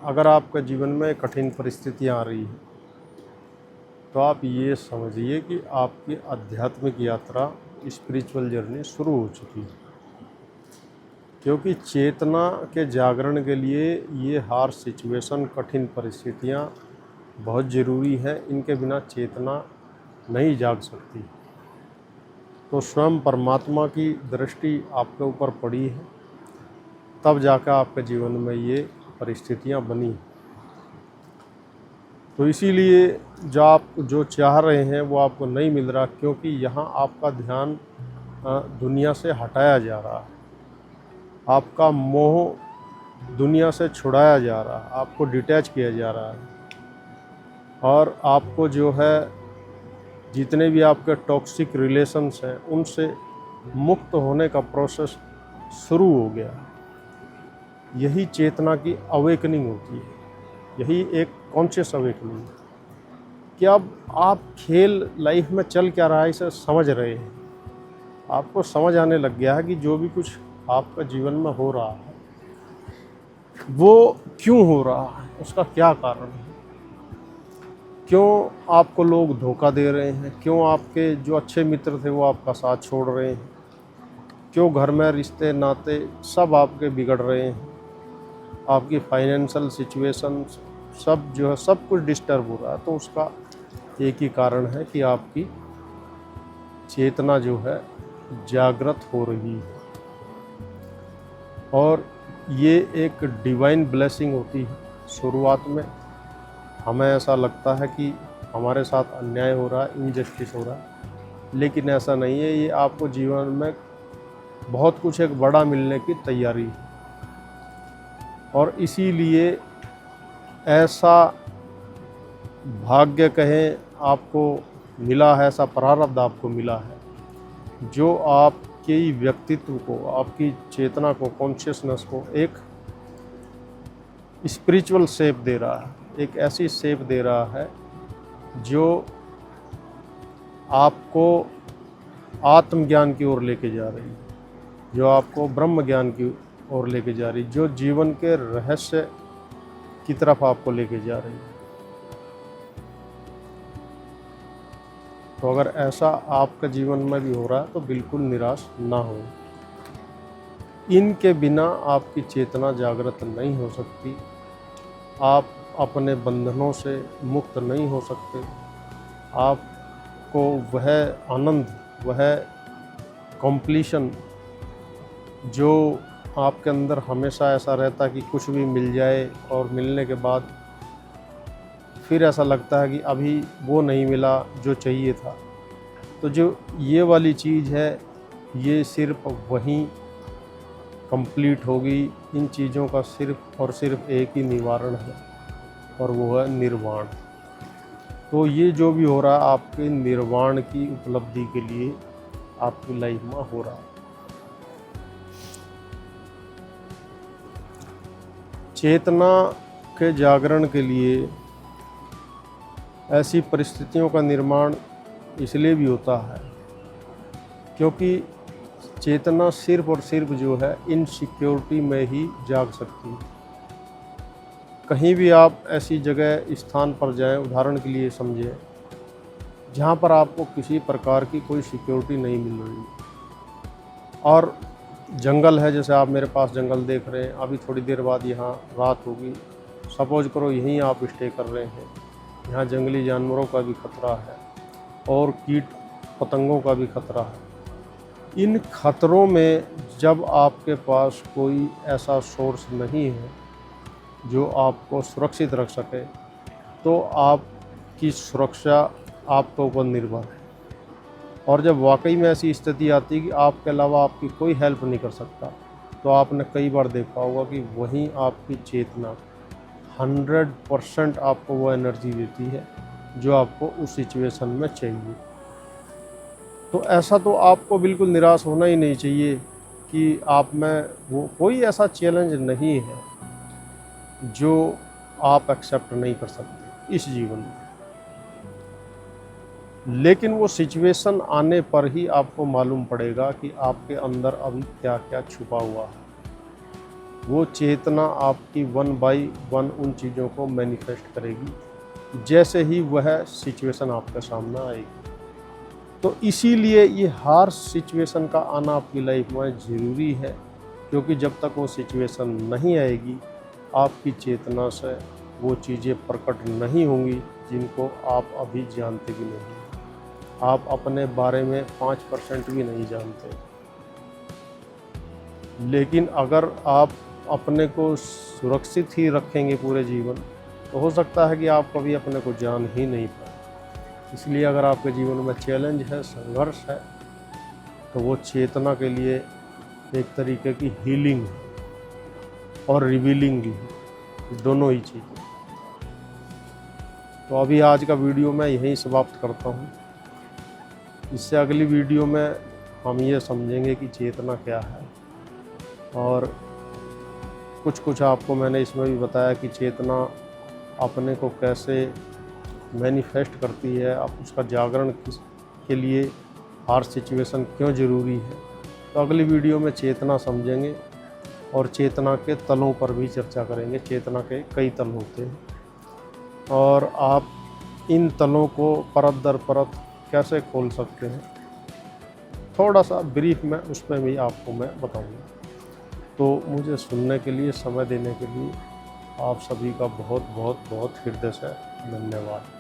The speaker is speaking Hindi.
अगर आपके जीवन में कठिन परिस्थितियाँ आ रही हैं तो आप ये समझिए कि आपकी आध्यात्मिक यात्रा स्पिरिचुअल जर्नी शुरू हो चुकी है। क्योंकि चेतना के जागरण के लिए ये हार्श सिचुएशन, कठिन परिस्थितियाँ बहुत ज़रूरी हैं। इनके बिना चेतना नहीं जाग सकती। तो स्वयं परमात्मा की दृष्टि आपके ऊपर पड़ी है, तब जाकर आपके जीवन में ये परिस्थितियाँ बनी। तो इसीलिए आप जो चाह रहे हैं वो आपको नहीं मिल रहा, क्योंकि यहाँ आपका ध्यान दुनिया से हटाया जा रहा है। आपका मोह दुनिया से छुड़ाया जा रहा है, आपको डिटैच किया जा रहा है। और आपको जो है जितने भी आपके टॉक्सिक रिलेशंस हैं उनसे मुक्त होने का प्रोसेस शुरू हो गया। यही चेतना की अवेकनिंग होती है, यही एक कॉन्शियस अवेकनिंग है कि अब आप खेल लाइफ में चल क्या रहा है इसे समझ रहे हैं। आपको समझ आने लग गया है कि जो भी कुछ आपका जीवन में हो रहा है वो क्यों हो रहा है, उसका क्या कारण है, क्यों आपको लोग धोखा दे रहे हैं, क्यों आपके जो अच्छे मित्र थे वो आपका साथ छोड़ रहे हैं, क्यों घर में रिश्ते नाते सब आपके बिगड़ रहे हैं, आपकी फाइनेंशियल सिचुएशन सब जो है सब कुछ डिस्टर्ब हो रहा है। तो उसका एक ही कारण है कि आपकी चेतना जो है जागृत हो रही है। और ये एक डिवाइन ब्लेसिंग होती है। शुरुआत में हमें ऐसा लगता है कि हमारे साथ अन्याय हो रहा है, इनजस्टिस हो रहा है, लेकिन ऐसा नहीं है। ये आपको जीवन में बहुत कुछ एक बड़ा मिलने की तैयारी है। और इसीलिए ऐसा भाग्य कहें आपको मिला है, ऐसा प्रारब्ध आपको मिला है जो आपके व्यक्तित्व को, आपकी चेतना को, कॉन्शियसनेस को एक स्पिरिचुअल शेप दे रहा है, एक ऐसी शेप दे रहा है जो आपको आत्मज्ञान की ओर लेके जा रही है, जो आपको ब्रह्म ज्ञान की ओर लेके जा रही है, जो जीवन के रहस्य की तरफ आपको लेके जा रही है। तो अगर ऐसा आपके जीवन में भी हो रहा है तो बिल्कुल निराश ना हो। इनके बिना आपकी चेतना जागृत नहीं हो सकती। आप अपने बंधनों से मुक्त नहीं हो सकते। आपको वह आनंद, वह कॉम्प्लीशन जो आपके अंदर हमेशा ऐसा रहता है कि कुछ भी मिल जाए और मिलने के बाद फिर ऐसा लगता है कि अभी वो नहीं मिला जो चाहिए था। तो जो ये वाली चीज़ है ये सिर्फ वहीं कंप्लीट होगी। इन चीज़ों का सिर्फ और सिर्फ एक ही निवारण है और वो है निर्वाण। तो ये जो भी हो रहा है आपके निर्वाण की उपलब्धि के लिए आपकी लाइफ में हो रहा है। चेतना के जागरण के लिए ऐसी परिस्थितियों का निर्माण इसलिए भी होता है क्योंकि चेतना सिर्फ और सिर्फ जो है इनसिक्योरिटी में ही जाग सकती है। कहीं भी आप ऐसी जगह स्थान पर जाएं, उदाहरण के लिए समझें, जहां पर आपको किसी प्रकार की कोई सिक्योरिटी नहीं मिल रही और जंगल है, जैसे आप मेरे पास जंगल देख रहे हैं, अभी थोड़ी देर बाद यहाँ रात होगी, सपोज करो यहीं आप स्टे कर रहे हैं, यहाँ जंगली जानवरों का भी खतरा है और कीट पतंगों का भी खतरा है। इन खतरों में जब आपके पास कोई ऐसा सोर्स नहीं है जो आपको सुरक्षित रख सके तो आपकी सुरक्षा आपके ऊपर निर्भर है। और जब वाकई में ऐसी स्थिति आती है कि आपके अलावा आपकी कोई हेल्प नहीं कर सकता, तो आपने कई बार देखा होगा कि वहीं आपकी चेतना 100% आपको वो एनर्जी देती है जो आपको उस सिचुएशन में चाहिए। तो ऐसा तो आपको बिल्कुल निराश होना ही नहीं चाहिए कि आप में वो कोई ऐसा चैलेंज नहीं है जो आप एक्सेप्ट नहीं कर सकते इस जीवन में। लेकिन वो सिचुएशन आने पर ही आपको मालूम पड़ेगा कि आपके अंदर अभी क्या क्या छुपा हुआ है। वो चेतना आपकी वन बाय वन उन चीज़ों को मैनिफेस्ट करेगी जैसे ही वह सिचुएशन आपके सामने आएगी। तो इसीलिए ये हर सिचुएशन का आना आपकी लाइफ में ज़रूरी है, क्योंकि जब तक वो सिचुएशन नहीं आएगी आपकी चेतना से वो चीज़ें प्रकट नहीं होंगी जिनको आप अभी जानते भी नहीं। आप अपने बारे में 5% भी नहीं जानते, लेकिन अगर आप अपने को सुरक्षित ही रखेंगे पूरे जीवन, तो हो सकता है कि आप कभी अपने को जान ही नहीं पाए। इसलिए अगर आपके जीवन में चैलेंज है, संघर्ष है, तो वो चेतना के लिए एक तरीके की हीलिंग है और रिवीलिंग भी है, दोनों ही चीज़ें। तो अभी आज का वीडियो मैं यहीं समाप्त करता हूँ। इससे अगली वीडियो में हम ये समझेंगे कि चेतना क्या है, और कुछ आपको मैंने इसमें भी बताया कि चेतना अपने को कैसे मैनिफेस्ट करती है, आप उसका जागरण किस के लिए हर सिचुएशन क्यों ज़रूरी है। तो अगली वीडियो में चेतना समझेंगे और चेतना के तलों पर भी चर्चा करेंगे। चेतना के कई तल होते हैं और आप इन तलों को परत दर परत कैसे खोल सकते हैं, थोड़ा सा ब्रीफ में उस पर भी आपको मैं बताऊंगा। तो मुझे सुनने के लिए, समय देने के लिए आप सभी का बहुत बहुत बहुत हृदय से धन्यवाद।